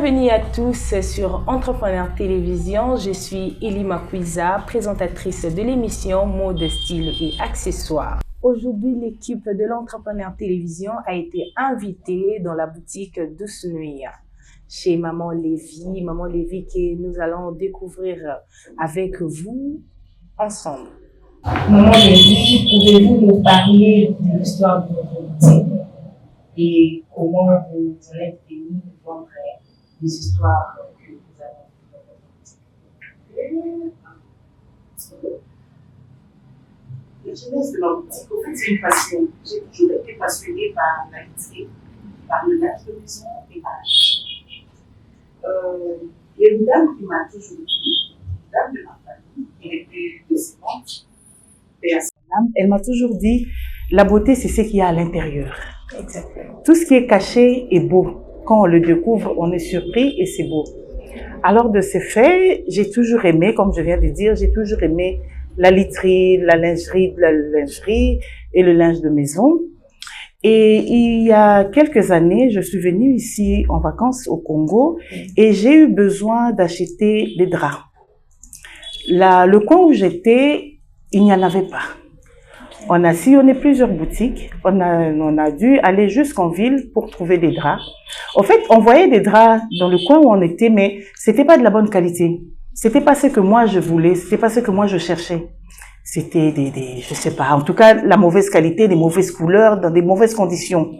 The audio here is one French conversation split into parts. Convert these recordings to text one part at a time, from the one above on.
Bienvenue à tous sur Entrepreneur Télévision. Je suis Elie Makwiza, présentatrice de l'émission Mode, style et accessoires. Aujourd'hui, l'équipe de l'Entrepreneur Télévision a été invitée dans la boutique d'Ousnuy, chez Maman Lévy. Maman Lévy que nous allons découvrir avec vous ensemble. Maman Lévy, pouvez-vous nous parler de l'histoire de votre boutique et comment vous en êtes venu de vendre des histoires que vous avez dans votre boutique? La jeunesse de ma boutique, en fait, c'est une passion. J'ai toujours été passionnée par la literie, par le linge de maison et par la cuisine. Il y a une dame qui m'a toujours dit, une dame de ma famille, qui est plus décédente, elle m'a toujours dit, la beauté, c'est ce qu'il y a à l'intérieur. Exactement. Tout ce qui est caché est beau. Quand on le découvre, on est surpris et c'est beau. Alors, de ce fait, j'ai toujours aimé, comme je viens de dire, j'ai toujours aimé la literie, la lingerie et le linge de maison. Et il y a quelques années, je suis venue ici en vacances au Congo et j'ai eu besoin d'acheter des draps. Le coin où j'étais, il n'y en avait pas. On a sillonné plusieurs boutiques. On a dû aller jusqu'en ville pour trouver des draps. En fait, on voyait des draps dans le coin où on était, mais c'était pas de la bonne qualité. C'était pas ce que moi je voulais. C'était pas ce que moi je cherchais. C'était je sais pas. En tout cas, la mauvaise qualité, des mauvaises couleurs, dans des mauvaises conditions.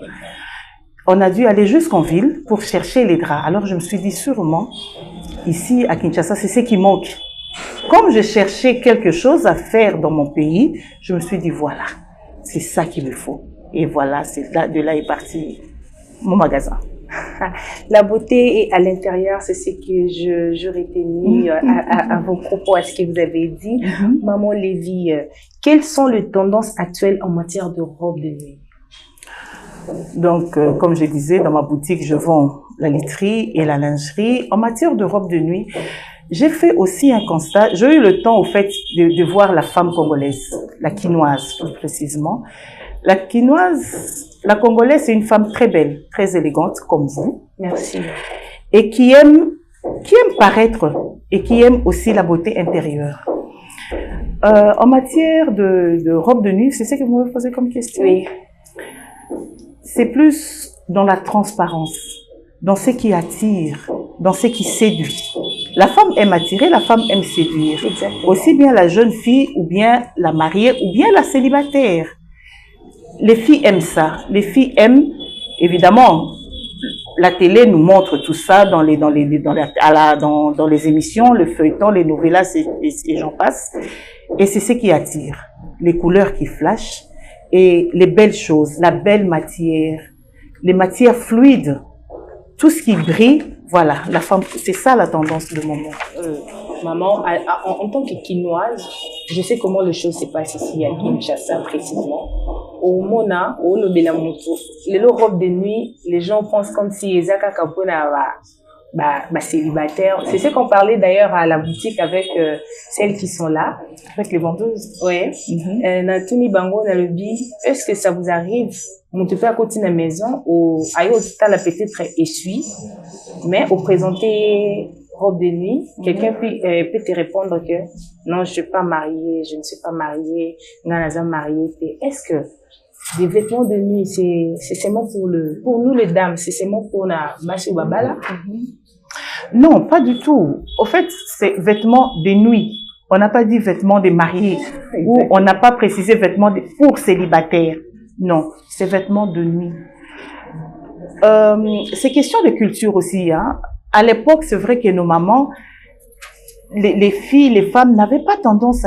On a dû aller jusqu'en ville pour chercher les draps. Alors, je me suis dit sûrement, ici à Kinshasa, c'est ce qui manque. Comme je cherchais quelque chose à faire dans mon pays, je me suis dit, voilà, c'est ça qu'il me faut. Et voilà, de là est parti mon magasin. La beauté est à l'intérieur, c'est ce que je retenais à vos propos, à ce que vous avez dit. Maman Lévy, quelles sont les tendances actuelles en matière de robes de nuit? Donc, comme je disais, dans ma boutique, je vends la literie et la lingerie. En matière de robes de nuit, j'ai fait aussi un constat. J'ai eu le temps, au fait, de voir la femme congolaise, la quinoise, plus précisément. La congolaise, c'est une femme très belle, très élégante, comme vous. Merci. Et qui aime paraître et qui aime aussi la beauté intérieure. En matière de robe de nuit, c'est ce que vous me posez comme question? Oui. C'est plus dans la transparence, dans ce qui attire, dans ce qui séduit. La femme aime attirer, la femme aime séduire. Exactement. Aussi bien la jeune fille, ou bien la mariée, ou bien la célibataire. Les filles aiment ça. Les filles aiment, évidemment, la télé nous montre tout ça dans les émissions, le feuilleton, les novellas, et j'en passe. Et c'est ce qui attire. Les couleurs qui flashent et les belles choses, la belle matière, les matières fluides, tout ce qui brille. Voilà, la femme, c'est ça la tendance du moment. Maman, en tant que quinoise, je sais comment les choses se passent ici à Kinshasa précisément. Au Mona, au Lobelamoto, les robes de nuit, les gens pensent comme si Ezaka Kapona célibataire. C'est ce qu'on parlait d'ailleurs à la boutique avec celles qui sont là. Avec les vendeuses. Oui. Natuni Bango, Nalobi, est-ce que ça vous arrive? On te fait à côté de la maison, ailleurs, t'as peut-être essuie, mais au présenter robe de nuit, quelqu'un peut te répondre que non, je ne suis pas mariée, je ne suis pas mariée, non, mariée. Est-ce que des vêtements de nuit, c'est seulement pour nous les dames, c'est seulement pour la Massi Babala? Non, pas du tout. Au fait, c'est vêtements de nuit. On n'a pas dit vêtements de mariés ou on n'a pas précisé vêtements pour célibataires. Non, c'est vêtements de nuit. C'est question de culture aussi, hein. À l'époque, c'est vrai que nos mamans, les filles, les femmes n'avaient pas tendance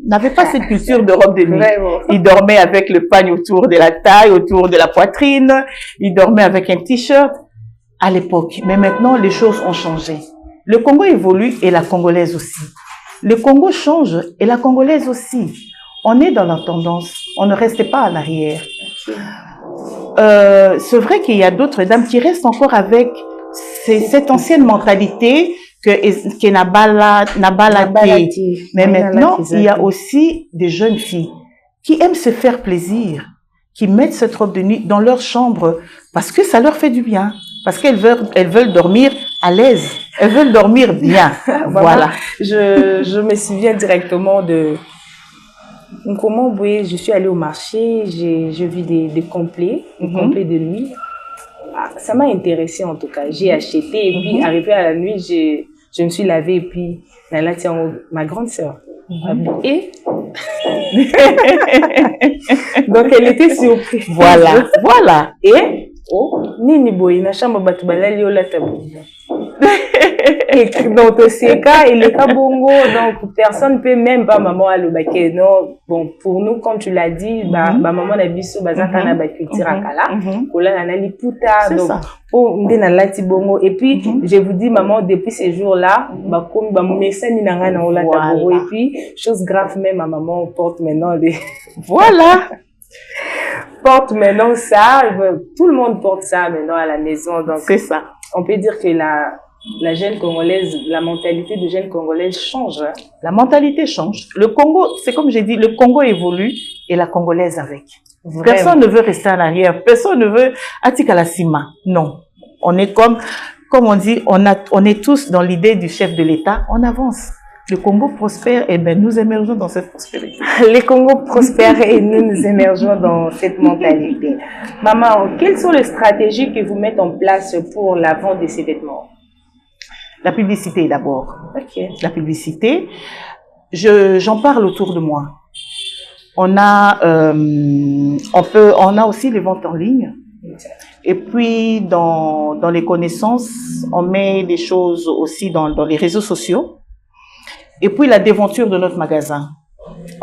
n'avaient pas cette culture de robe de nuit. Vraiment. Ils dormaient avec le pagne autour de la taille, autour de la poitrine. Ils dormaient avec un t-shirt à l'époque. Mais maintenant, les choses ont changé. Le Congo évolue et la Congolaise aussi. Le Congo change et la Congolaise aussi. On est dans la tendance. On ne reste pas en arrière. C'est vrai qu'il y a d'autres dames qui restent encore avec cette ancienne mentalité que Nabala. Mais maintenant, il y a aussi des jeunes filles qui aiment se faire plaisir, qui mettent cette robe de nuit dans leur chambre parce que ça leur fait du bien. Parce elles veulent dormir à l'aise. Elles veulent dormir bien. Voilà. Je me souviens directement de comment je suis allée au marché, j'ai vu des complets, des complets de nuit. Ah, ça m'a intéressée en tout cas. J'ai acheté et puis arrivé à la nuit, je me suis lavée et puis là, tiens, ma grande sœur. Et donc elle était surprise. Voilà. Et nini boy na chambre batu balali ola tabou. Et dans tous ces cas, il est pas bongo, donc personne peut même pas maman à le baquet. Non, bon, pour nous, comme tu l'as dit, maman n'a biso bazaka na ba culture akala, kola na liputa, donc pour ndena lati bongo. Et puis je vous dis maman, depuis ces jours-là, comme messani na nga na ola tabou. Et puis chose grave même ma maman porte maintenant des voilà. Porte maintenant ça, tout le monde porte ça maintenant à la maison. Donc c'est ça. On peut dire que la jeune Congolaise, la mentalité de jeune Congolaise change. Hein? La mentalité change. Le Congo, c'est comme j'ai dit, le Congo évolue et la Congolaise avec. Vraiment. Personne ne veut rester en arrière. Personne ne veut Atikalassima. Non. On est comme on dit, on est tous dans l'idée du chef de l'État. On avance. Le Congo prospère et ben nous émergeons dans cette prospérité. Le Congo prospère et nous émergeons dans cette mentalité. Maman, quelles sont les stratégies que vous mettez en place pour la vente de ces vêtements? La publicité d'abord. Okay. La publicité. J'en parle autour de moi. On a aussi les ventes en ligne. Et puis dans les connaissances, on met des choses aussi dans les réseaux sociaux. Et puis la déventure de notre magasin.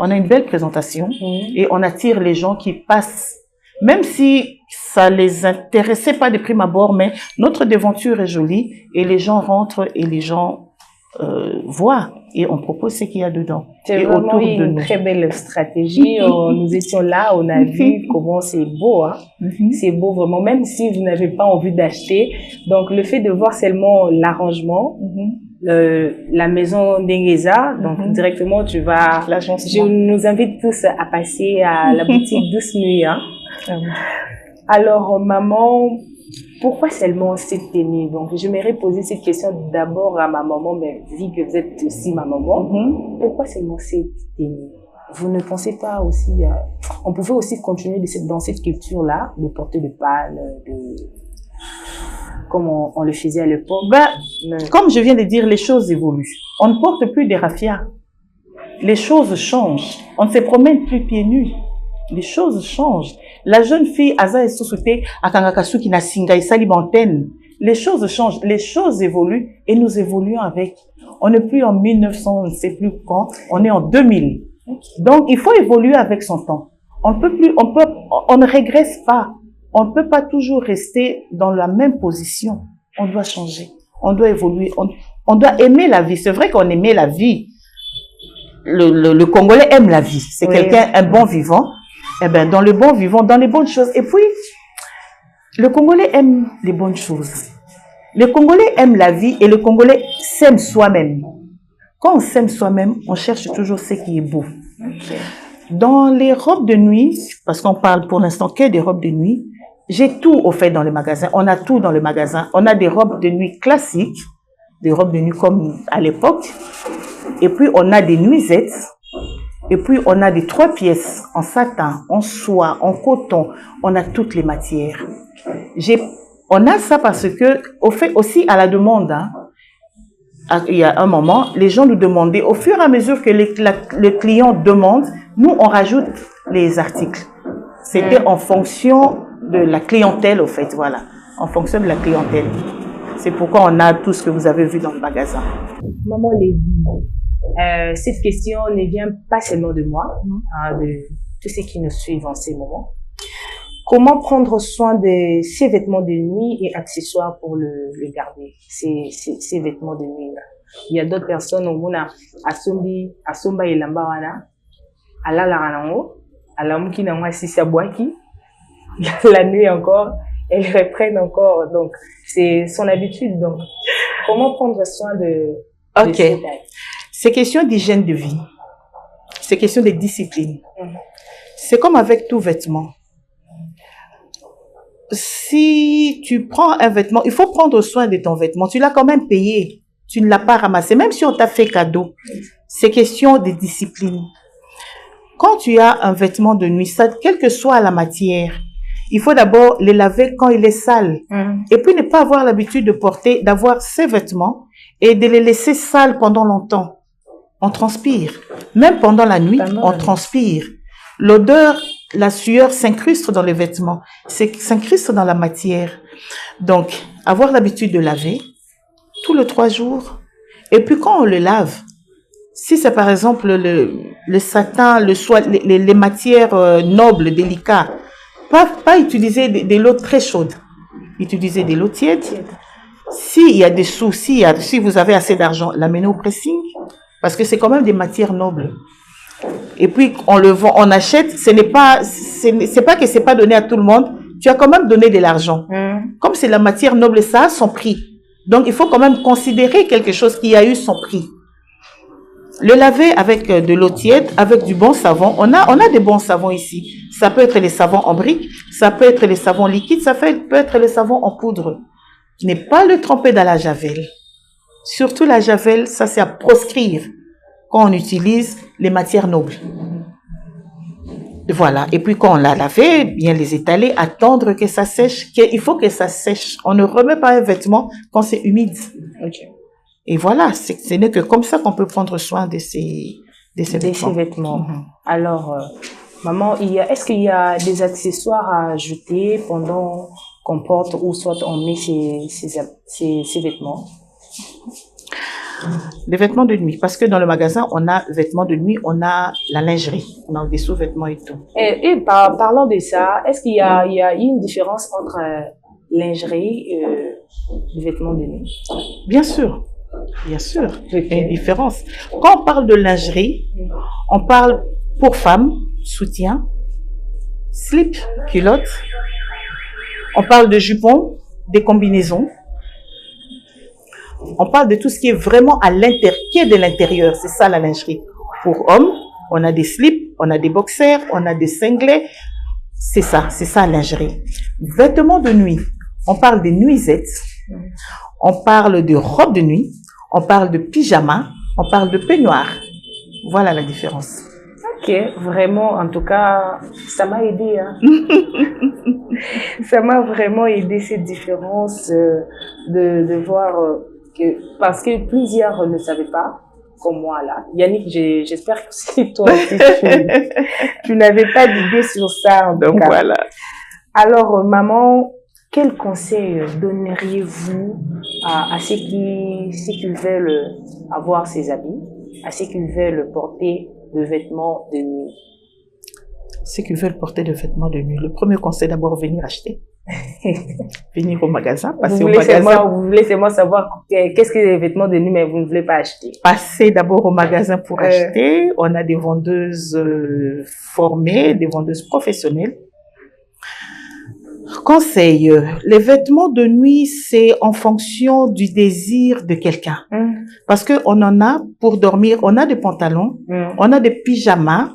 On a une belle présentation et on attire les gens qui passent, même si ça les intéressait pas de prime abord, mais notre déventure est jolie et les gens rentrent et les gens voient et on propose ce qu'il y a dedans. C'est vraiment une très belle stratégie. Nous étions là, on a vu comment c'est beau. Hein? C'est beau vraiment, même si vous n'avez pas envie d'acheter. Donc le fait de voir seulement l'arrangement, la maison d'Engeza, donc directement tu vas. Je nous invite tous à passer à la boutique Douce Nuit. Hein? Alors maman, pourquoi seulement cette tenue? Donc j'aimerais poser cette question d'abord à ma maman, mais vu que vous êtes aussi ma maman, pourquoi seulement cette tenue? Vous ne pensez pas aussi, on pouvait aussi continuer dans cette culture-là, de porter le pâle, comme on le faisait à l'époque. Comme je viens de dire, les choses évoluent. On ne porte plus des raffias. Les choses changent. On ne se promène plus pieds nus. Les choses changent. La jeune fille, Aza et Sousouté, Akangakasu qui n'a singa et salibantène. Les choses changent. Les choses évoluent et nous évoluons avec. On n'est plus en 1900, on ne sait plus quand. On est en 2000. Donc, il faut évoluer avec son temps. On ne régresse pas. On ne peut pas toujours rester dans la même position. On doit changer. On doit évoluer. On doit aimer la vie. C'est vrai qu'on aimait la vie. Le Congolais aime la vie. C'est quelqu'un, un bon vivant. Eh ben, dans le bon vivant, dans les bonnes choses. Et puis, le Congolais aime les bonnes choses. Le Congolais aime la vie et le Congolais s'aime soi-même. Quand on s'aime soi-même, on cherche toujours ce qui est beau. Dans les robes de nuit, parce qu'on parle pour l'instant que des robes de nuit, j'ai tout au fait dans le magasin. On a tout dans le magasin. On a des robes de nuit classiques, des robes de nuit comme à l'époque. Et puis, on a des nuisettes. Et puis, on a des 3 pièces en satin, en soie, en coton. On a toutes les matières. On a ça parce que, au fait, aussi à la demande, hein, il y a un moment, les gens nous demandaient, au fur et à mesure que le client demande, nous, on rajoute les articles. C'était en fonction de la clientèle, au fait, voilà. En fonction de la clientèle. C'est pourquoi on a tout ce que vous avez vu dans le magasin. Maman Lévi, cette question ne vient pas seulement de moi, de tous ceux qui nous suivent en ces moments. Comment prendre soin de ces vêtements de nuit et accessoires pour le garder, ces vêtements de nuit là? Il y a d'autres personnes au monde asomba elamba wana alala ranango alamuki na mwasi sabwaki la nuit encore elles reprennent encore, donc c'est son habitude. Donc comment prendre soin de ces c'est question d'hygiène de vie, c'est question de discipline. C'est comme avec tout vêtement. si tu prends un vêtement, il faut prendre soin de ton vêtement. Tu l'as quand même payé. Tu ne l'as pas ramassé. Même si on t'a fait cadeau, c'est question de discipline. Quand tu as un vêtement de nuit, ça, quelle que soit la matière, il faut d'abord les laver quand il est sale. Et puis ne pas avoir l'habitude de porter, d'avoir ces vêtements et de les laisser sales pendant longtemps. On transpire. Même pendant la nuit, on transpire. L'odeur, la sueur s'incruste dans les vêtements, s'incruste dans la matière. Donc, avoir l'habitude de laver tous les 3 jours. Et puis quand on le lave, si c'est par exemple le satin, le soie, les matières nobles, délicates, pas utiliser de l'eau très chaude, utiliser de l'eau tiède. S'il y a des sous, si vous avez assez d'argent, l'amener au pressing, parce que c'est quand même des matières nobles. Et puis on le vend, on achète, c'est pas que c'est pas donné à tout le monde, tu as quand même donné de l'argent. Comme c'est la matière noble, ça a son prix. Donc il faut quand même considérer quelque chose qui a eu son prix. Le laver avec de l'eau tiède, avec du bon savon. On a des bons savons ici. Ça peut être les savons en briques, ça peut être les savons liquides, ça peut être les savons en poudre. Ne pas le tremper dans la javel. Surtout la javel, ça c'est à proscrire quand on utilise les matières nobles. Voilà. Et puis quand on l'a lavé, bien les étaler, attendre que ça sèche. Il faut que ça sèche. On ne remet pas un vêtement quand c'est humide. Okay. Et voilà, ce n'est que comme ça qu'on peut prendre soin de ces vêtements. Alors, maman, est-ce qu'il y a des accessoires à ajouter pendant qu'on porte ou soit on met ces vêtements? Des vêtements de nuit, parce que dans le magasin, on a vêtements de nuit, on a la lingerie, on a des sous-vêtements et tout. Et parlant de ça, est-ce qu'il y a une différence entre lingerie et vêtements de nuit? Bien sûr. Bien sûr, il y a une différence. Quand on parle de lingerie, on parle pour femmes, soutien, slip, culotte. On parle de jupons, des combinaisons. On parle de tout ce qui est vraiment à l'intérieur, qui est de l'intérieur. C'est ça la lingerie. Pour hommes, on a des slips, on a des boxers, on a des singlets. C'est ça la lingerie. Vêtements de nuit, on parle des nuisettes. On parle de robes de nuit, on parle de pyjama, on parle de peignoir. Voilà la différence. Ok, vraiment, en tout cas, ça m'a aidé. Hein. Ça m'a vraiment aidé cette différence de voir que, parce que plusieurs ne savaient pas, comme moi là. Yannick, j'espère que c'est toi aussi, tu n'avais pas d'idée sur ça. Donc cas. Voilà. Alors, maman, quel conseil donneriez-vous à ceux qui veulent avoir ces habits, à ceux qui veulent porter de vêtements de nuit? Ceux qui veulent porter de vêtements de nuit, le premier conseil, d'abord, venir acheter. Venir au magasin, passer au magasin. Vous voulez seulement savoir qu'est-ce que les vêtements de nuit, mais vous ne voulez pas acheter. Passer d'abord au magasin pour acheter. On a des vendeuses formées, des vendeuses professionnelles. Conseil, les vêtements de nuit, c'est en fonction du désir de quelqu'un. Parce que on en a pour dormir, on a des pantalons, on a des pyjamas,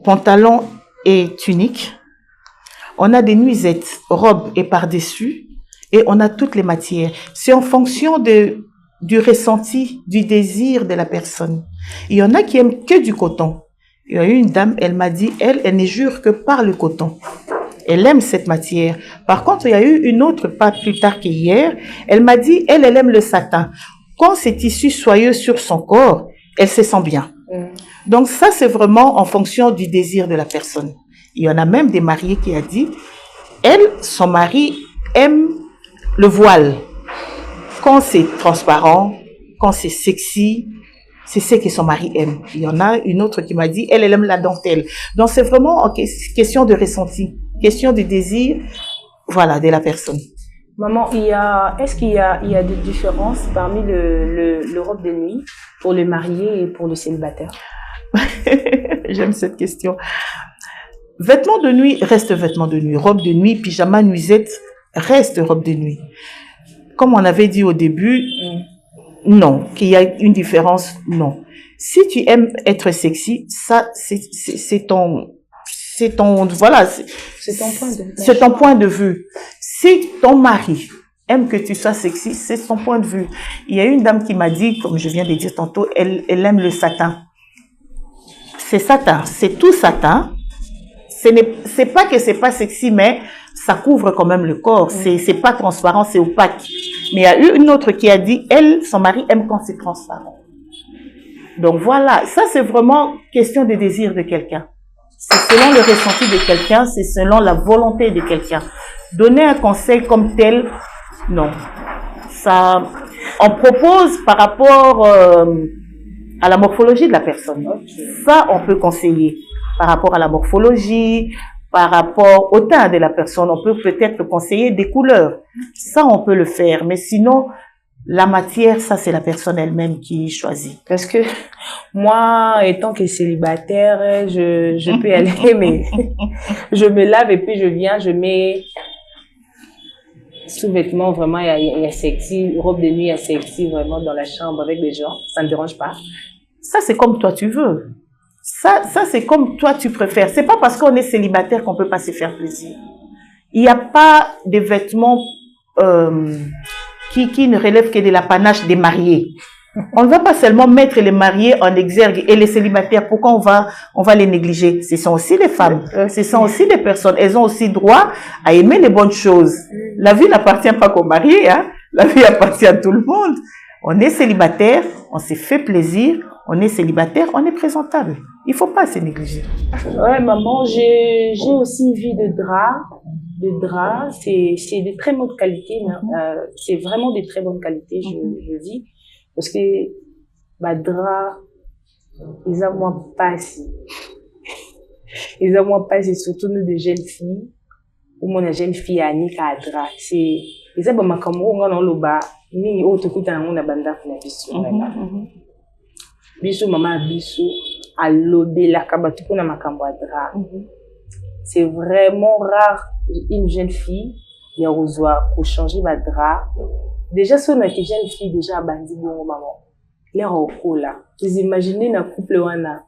pantalons et tuniques, on a des nuisettes, robes et par-dessus, et on a toutes les matières. C'est en fonction du ressenti, du désir de la personne. Il y en a qui aiment que du coton. Il y a eu une dame, elle m'a dit, elle ne jure que par le coton. Elle aime cette matière. Par contre, il y a eu une autre, pas plus tard qu'hier, elle m'a dit, elle aime le satin. Quand c'est tissu soyeux sur son corps, elle se sent bien. Donc ça, c'est vraiment en fonction du désir de la personne. Il y en a même des mariés qui a dit, son mari aime le voile. Quand c'est transparent, quand c'est sexy, c'est ce que son mari aime. Il y en a une autre qui m'a dit, elle aime la dentelle. Donc c'est vraiment question de ressenti. Question de désir, voilà, de la personne. Maman, est-ce qu'il y a des différences parmi le robe de nuit pour le marié et pour le célibataire? J'aime cette question. Vêtements de nuit reste vêtements de nuit. Robe de nuit, pyjama, nuisette reste robe de nuit. Comme on avait dit au début, non. Qu'il y a une différence, non. Si tu aimes être sexy, ça, c'est c'est ton, voilà, C'est ton point de vue. C'est ton point de vue. Si ton mari aime que tu sois sexy, c'est son point de vue. Il y a une dame qui m'a dit, comme je viens de dire tantôt, elle aime le satin. C'est satin, c'est tout satin. C'est pas que c'est pas sexy, mais ça couvre quand même le corps. C'est pas transparent, c'est opaque. Mais il y a eu une autre qui a dit, elle, son mari aime quand c'est transparent. Donc voilà, ça c'est vraiment question de désir de quelqu'un. C'est selon le ressenti de quelqu'un, c'est selon la volonté de quelqu'un. Donner un conseil comme tel, non. Ça, on propose par rapport à la morphologie de la personne. Ça, on peut conseiller. Par rapport à la morphologie, par rapport au teint de la personne, on peut peut-être conseiller des couleurs. Ça, on peut le faire. Mais sinon, la matière, ça, c'est la personne elle-même qui choisit. Parce que moi, étant que célibataire, je peux y aller, mais je me lave et puis je viens, je mets sous-vêtements, vraiment, il y a sexy, robe de nuit, il y a sexy, vraiment, dans la chambre avec des gens. Ça ne me dérange pas. Ça, c'est comme toi tu veux. Ça c'est comme toi tu préfères. C'est pas parce qu'on est célibataire qu'on peut pas se faire plaisir. Il n'y a pas de vêtements qui ne relèvent que de l'apanage des mariés. On ne va pas seulement mettre les mariés en exergue et les célibataires. Pourquoi on va les négliger? Ce sont aussi des femmes. Ce sont aussi des personnes. Elles ont aussi droit à aimer les bonnes choses. La vie n'appartient pas qu'aux mariés, hein. La vie appartient à tout le monde. On est célibataire, on s'est fait plaisir. On est célibataire, on est présentable. Il ne faut pas se négliger. Ouais, maman, j'ai aussi vu de draps. De draps, c'est de très bonne qualité. C'est vraiment de très bonne qualité, je dis. Parce que, draps, ils ont moins passé. Ils ont moins passé, surtout nous de jeunes filles. Ou mon jeune fille a ni qu'à draps. Ils ont ma caméra, on a le bas. Ni autre coup, on a banda pour la vie. Biso maman biso alobela kabatu kuna makambo ya drap. C'est vraiment rare une jeune fille qui a besoin pour changer ma drap. Déjà si on a une jeune fille déjà bandi bon maman. L'air au cola. Vous imaginez un couple wana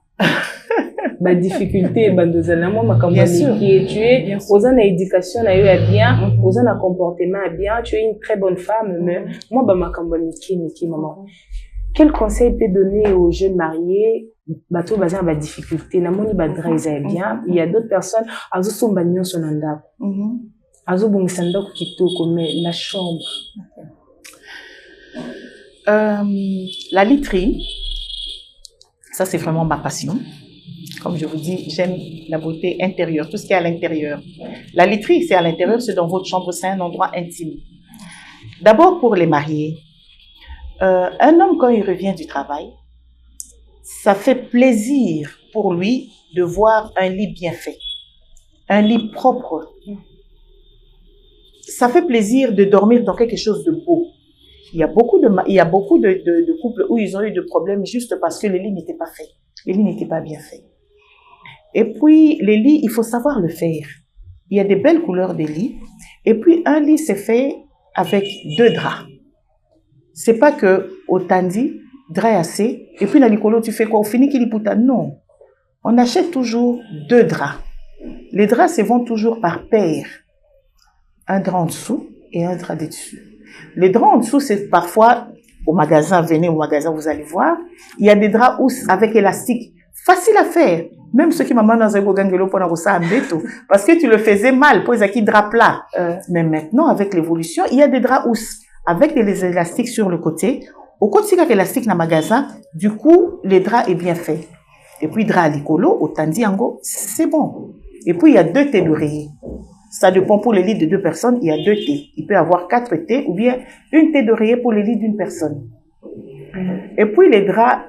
ba difficulté bandozana moi makambo qui tu es aux en éducation na eu bien, aux en comportement bien, tu es une très bonne femme mais moi ba makambo niki maman. Quel conseil peut donner aux jeunes mariés, bateau basé en difficulté, na moni badra ils bien, il y a d'autres personnes, azo somba nyon sonanda. Azo bongisanda kitoko mais la chambre. La literie, ça c'est vraiment ma passion. Comme je vous dis, j'aime la beauté intérieure, tout ce qui est à l'intérieur. La literie, c'est à l'intérieur, c'est dans votre chambre, c'est un endroit intime. D'abord pour les mariés. Un homme, quand il revient du travail, ça fait plaisir pour lui de voir un lit bien fait, un lit propre. Ça fait plaisir de dormir dans quelque chose de beau. Il y a beaucoup de couples où ils ont eu des problèmes juste parce que le lit n'était pas fait. Le lit n'était pas bien fait. Et puis, les lits, il faut savoir le faire. Il y a des belles couleurs de lits. Et puis, un lit, c'est fait avec 2 draps. C'est pas que au tandi, drap assez, et puis la nicolo, tu fais quoi? Au fini qu'il puta. Non. On achète toujours 2 draps. Les draps se vendent toujours par paire. Un drap en dessous et un drap dessus. Les draps en dessous, c'est parfois au magasin, venez au magasin, vous allez voir. Il y a des draps housses avec élastique. Facile à faire. Même ceux qui m'ont dans un gangelo pour un béto. Parce que tu le faisais mal, pour les acquis draps plats. Mais maintenant, avec l'évolution, il y a des draps housses. Avec des élastiques sur le côté. Au côté de l'élastique dans le magasin, du coup, le drap est bien fait. Et puis, drap à l'icolo, au tandiango, c'est bon. Et puis, il y a 2 thés d'oreiller. Ça dépend pour les lits de 2 personnes, il y a 2 thés. Il peut y avoir 4 thés ou bien une thé d'oreiller pour les lits d'une personne. Et puis, les draps,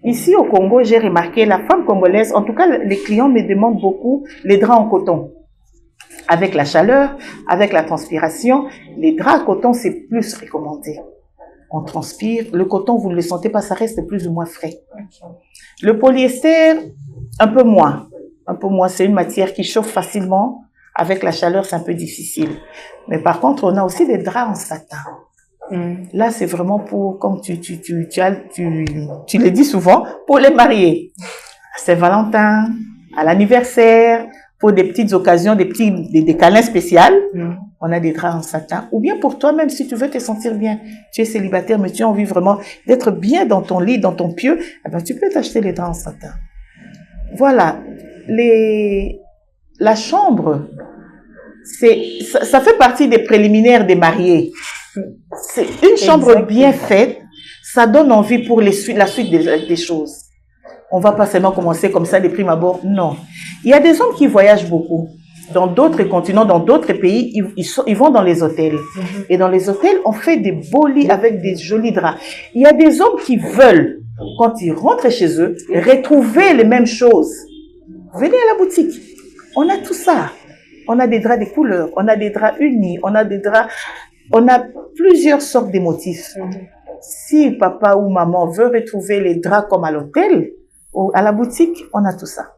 ici au Congo, j'ai remarqué, la femme congolaise, en tout cas, les clients me demandent beaucoup les draps en coton. Avec la chaleur, avec la transpiration, les draps en coton, c'est plus recommandé. On transpire. Le coton, vous ne le sentez pas, ça reste plus ou moins frais. Le polyester, un peu moins. Un peu moins, c'est une matière qui chauffe facilement. Avec la chaleur, c'est un peu difficile. Mais par contre, on a aussi des draps en satin. Là, c'est vraiment pour, comme tu le dis souvent, pour les mariés. C'est Valentin, à l'anniversaire, pour des petites occasions, des câlins spéciaux, on a des draps en satin. Ou bien pour toi, même si tu veux te sentir bien, tu es célibataire, mais tu as envie vraiment d'être bien dans ton lit, dans ton pieu, eh ben, tu peux t'acheter les draps en satin. Voilà. La chambre, ça fait partie des préliminaires des mariés. C'est une chambre bien faite, ça donne envie pour la suite des choses. On va pas seulement commencer comme ça, des primes abord. Non. Il y a des hommes qui voyagent beaucoup. Dans d'autres continents, dans d'autres pays, ils vont dans les hôtels. Et dans les hôtels, on fait des beaux lits avec des jolis draps. Il y a des hommes qui veulent, quand ils rentrent chez eux, retrouver les mêmes choses. Venez à la boutique. On a tout ça. On a des draps de couleurs, on a des draps unis, on a plusieurs sortes de motifs. Si papa ou maman veut retrouver les draps comme à l'hôtel ou à la boutique, on a tout ça.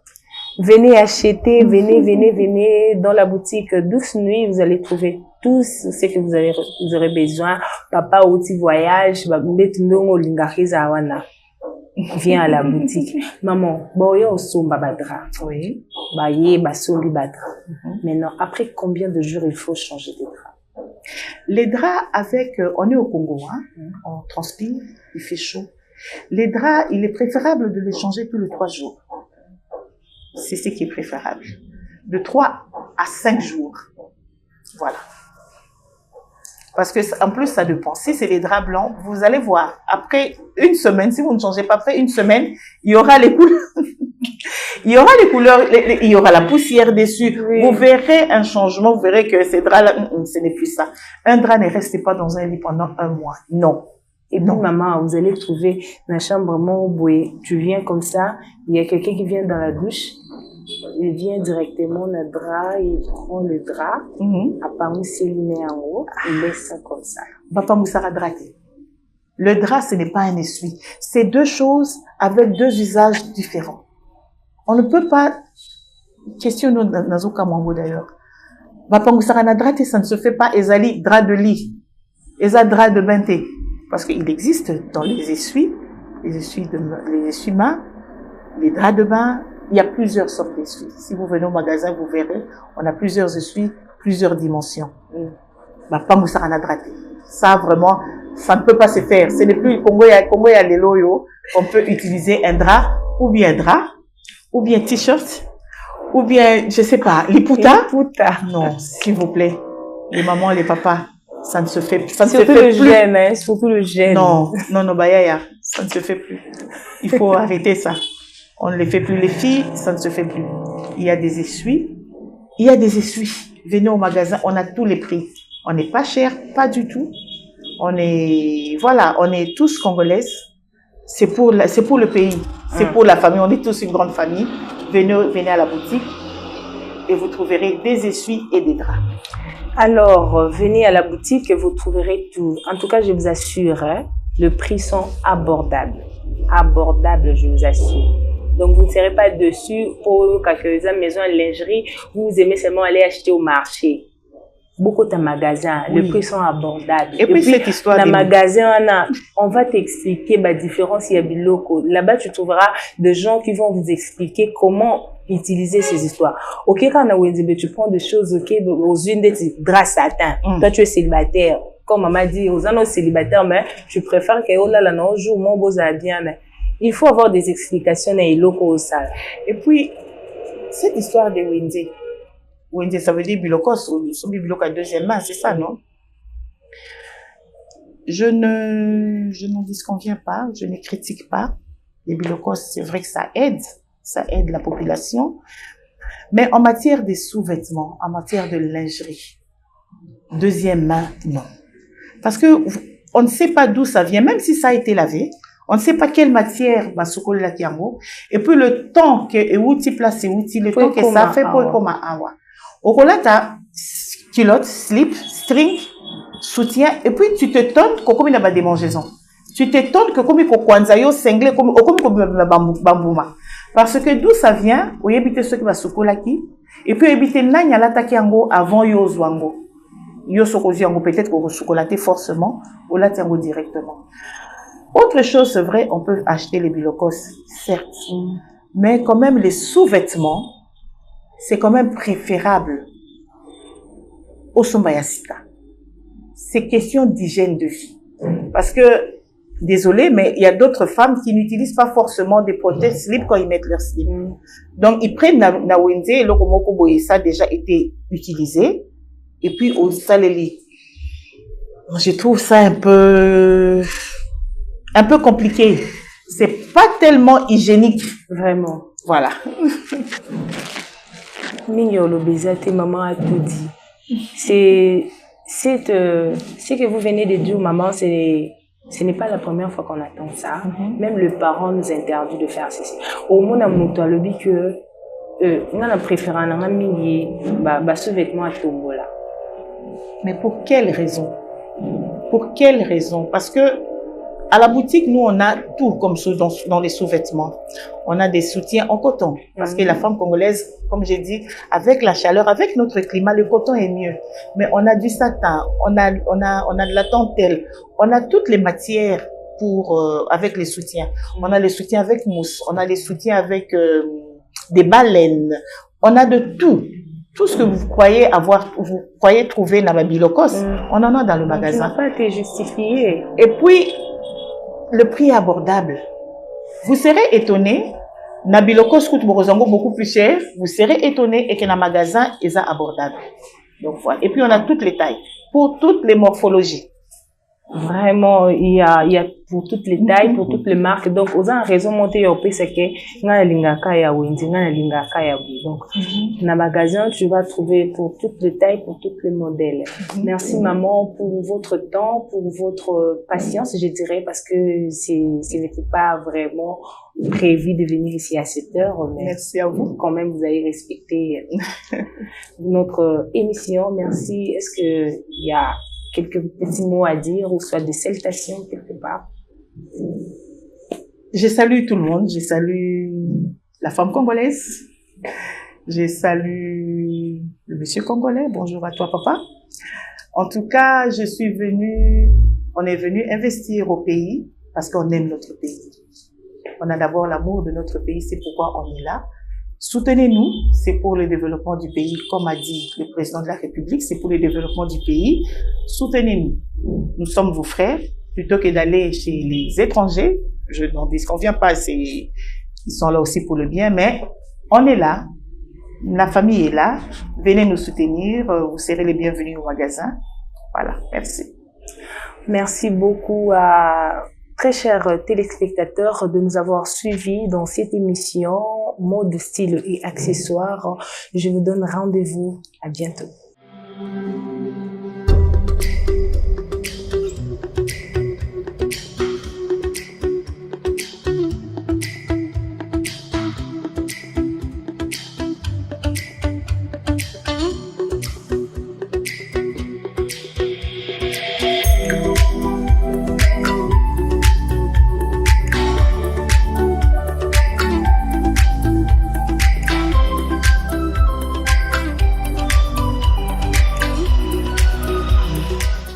Venez acheter, venez dans la boutique Douce Nuit, vous allez trouver tout ce que vous aurez besoin. Papa ou petit voyage, viens à la boutique. Maman, boya osomba badra. Oui. Baye basombi badra. Maintenant, après combien de jours il faut changer de drap? Les draps on est au Congo, hein? On transpire, il fait chaud. Les draps, il est préférable de les changer tous les 3 jours. C'est ce qui est préférable. De 3 à 5 jours. Voilà. Parce que, en plus, ça dépend. Si c'est les draps blancs, vous allez voir. Après une semaine, si vous ne changez pas, après une semaine, il y aura les couleurs. Il y aura les couleurs, il y aura la poussière dessus. Oui. Vous verrez un changement, vous verrez que ces draps-là, ce n'est plus ça. Un drap ne reste pas dans un lit pendant 1 mois. Non. Et puis, maman, vous allez trouver dans la chambre, tu viens comme ça, il y a quelqu'un qui vient dans la douche, il vient directement dans le drap, il prend le drap, à part il met en haut, il laisse ça comme ça. Papa Moussara draté. Le drap, ce n'est pas un essuie. C'est 2 choses avec 2 usages différents. On ne peut pas, question Nazoka Mwango d'ailleurs. Papa Moussara draté, ça ne se fait pas, ezali drap de lit, eza drap de bainté. Parce qu'il existe dans les essuie-mains, les draps de bain, il y a plusieurs sortes d'essuies. Si vous venez au magasin, vous verrez, on a plusieurs essuies, plusieurs dimensions. Pas Moussara draté. Ça, vraiment, ça ne peut pas se faire. Ce n'est plus Congo ya les loyo. On peut utiliser un drap, ou bien t-shirt, ou bien, je sais pas, liputa. Non, s'il vous plaît. Les mamans, les papas. Ça ne se fait plus. Surtout le gène, hein, surtout le gène. Non, bayaya, ça ne se fait plus. Il faut arrêter ça. On ne les fait plus. Les filles, ça ne se fait plus. Il y a des essuies. Venez au magasin, on a tous les prix. On n'est pas cher, pas du tout. On est tous congolaises. C'est pour le pays. C'est pour la famille. On est tous une grande famille. Venez à la boutique et vous trouverez des essuies et des draps. Alors, venez à la boutique et vous trouverez tout. En tout cas, je vous assure, hein, les prix sont abordables. Abordables, je vous assure. Donc, vous ne serez pas dessus pour quelques maisons de lingerie. Vous aimez seulement aller acheter au marché. Beaucoup de magasins, les prix sont abordables. Et puis cette histoire dans le magasin, on va t'expliquer la différence. Il y a des locaux. Là-bas, tu trouveras des gens qui vont vous expliquer comment utiliser ces histoires. Ok, quand tu prends des choses, ok, aux unes des draps satin. Toi, tu es célibataire. Comme maman dit, aux uns célibataires, mais je préfère que là, jour, mon beau bien. Il faut avoir des explications dans les locaux. Et puis, cette histoire de Wendy, ça veut dire bilokos, ou bilok à 2e main, c'est ça, non? Je n'en disconviens pas, je ne critique pas. Les bilokos, c'est vrai que ça aide la population. Mais en matière des sous-vêtements, en matière de lingerie, 2e main, non. Parce que on ne sait pas d'où ça vient, même si ça a été lavé. On ne sait pas quelle matière va se coller la kiambo. Et puis le temps que le temps que ça fait pour comme awa. Au colata, culotte, slip, string, soutien, et puis tu te tonnes comme il y a des démangeaisons. Tu te tonnes que comme il y a kwanzayo, senglé, comme bambouma. Parce que d'où ça vient, ou éviter ceux qui va se coller qui, et puis éviter nanya l'attaquer en avant yo zwango. Yo sokozi en peut-être qu'on chocolater forcément, ou là tiango directement. Autre chose, c'est vrai, on peut acheter les bilokos, certes. Mais quand même, les sous-vêtements, c'est quand même préférable au Sombayasika. C'est question d'hygiène de vie. Parce que, désolé, mais il y a d'autres femmes qui n'utilisent pas forcément des prothèses slip quand ils mettent leur slip. Donc, ils prennent na wende, et le komoko boye, ça a déjà été utilisé. Et puis, au saleli. Je trouve ça un peu compliqué. C'est pas tellement hygiénique. Vraiment. Voilà. Mignolo Bézate, maman a tout dit. C'est que vous venez de dire, maman, ce n'est pas la première fois qu'on attend ça. Même le parent nous interdit de faire ceci. Au moins, on a le dit que on a préféré un ami sous-vêtement à Tombola. Mais pour quelle raison? Pour quelle raison? Parce que à la boutique, nous, on a tout comme dans les sous-vêtements. On a des soutiens en coton. Parce que la femme congolaise, comme j'ai dit, avec la chaleur, avec notre climat, le coton est mieux. Mais on a du satin, on a de la dentelle, on a toutes les matières avec les soutiens. On a les soutiens avec mousse, on a les soutiens avec des baleines. On a de tout. Tout ce que vous croyez trouver dans Babilokos, on en a dans le magasin. Ça n'a pas été justifié. Et puis, le prix est abordable. Vous serez étonné, Nabilokos coûte beaucoup plus cher. Vous serez étonné et que dans le magasin, il est abordable. Donc voilà. Et puis on a toutes les tailles, pour toutes les morphologies. Vraiment, il y a pour toutes les tailles, pour toutes les marques. Donc, aux gens raison monter au pays, c'est que na lingaka ya wendi, na lingaka ya bou. Donc, dans le magasin, tu vas trouver pour toutes les tailles, pour tous les modèles. Merci maman pour votre temps, pour votre patience, je dirais, parce que ce n'était pas vraiment prévu de venir ici à cette heure. Mais merci à vous. Quand même, vous avez respecté notre émission. Merci. Est-ce que il y a quelques petits mots à dire, ou soit des salutations quelque part? Je salue tout le monde. Je salue la femme congolaise. Je salue le monsieur congolais. Bonjour à toi, papa. En tout cas, on est venu investir au pays parce qu'on aime notre pays. On a d'abord l'amour de notre pays, c'est pourquoi on est là. Soutenez-nous, c'est pour le développement du pays, comme a dit le président de la République, c'est pour le développement du pays. Soutenez-nous. Nous sommes vos frères. Plutôt que d'aller chez les étrangers, je n'en disconviens pas, ils sont là aussi pour le bien, mais on est là. La famille est là. Venez nous soutenir. Vous serez les bienvenus au magasin. Voilà. Merci. Merci beaucoup à très chers téléspectateurs de nous avoir suivis dans cette émission Mode, style et accessoires. Je vous donne rendez-vous. À bientôt.